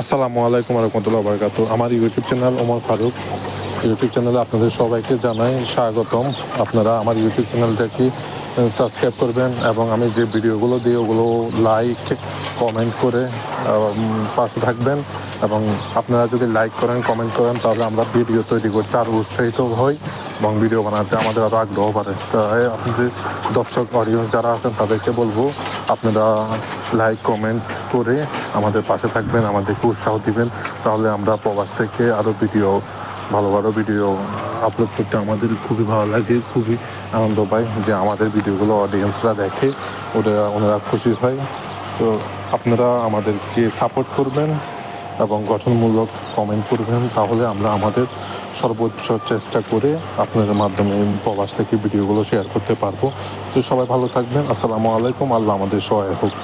আসসালামু আলাইকুম রহমতুল্লাহ বারকাত। আমার YouTube channel Omar Faruk YouTube চ্যানেলে আপনাদের সবাইকে জানাই স্বাগতম। আপনারা আমার ইউটিউব চ্যানেলটাকে সাবস্ক্রাইব করবেন এবং আমি যে ভিডিওগুলো দিই ওগুলো লাইক কমেন্ট করে পাশে থাকবেন। এবং আপনারা যদি লাইক করেন কমেন্ট করেন তাহলে আমরা ভিডিও তৈরি করতে আরও উৎসাহিত হই এবং ভিডিও বানাতে আমাদের আরও আগ্রহ বাড়ে। তাই আপনাদের দর্শক অডিয়েন্স যারা আছেন তাদেরকে বলবো আপনারা লাইক কমেন্ট করে আমাদের পাশে থাকবেন, আমাদেরকে উৎসাহ দিবেন। তাহলে আমরা প্রবাস থেকে আরও ভালো ভালো ভিডিও আপলোড করতে আমাদের খুবই ভালো লাগে, খুবই আনন্দ পাই যে আমাদের ভিডিওগুলো অডিয়েন্সরা দেখে, ওনারা খুশি হয়। তো আপনারা আমাদেরকে সাপোর্ট করবেন এবং গঠনমূলক কমেন্ট করবেন, তাহলে আমরা আমাদের সর্বোচ্চ চেষ্টা করে আপনাদের মাধ্যমে প্রবাস থেকে ভিডিওগুলো শেয়ার করতে পারবো। তো সবাই ভালো থাকবেন। আসসালামু আলাইকুম। আল্লাহ আমাদের সহায় হোক।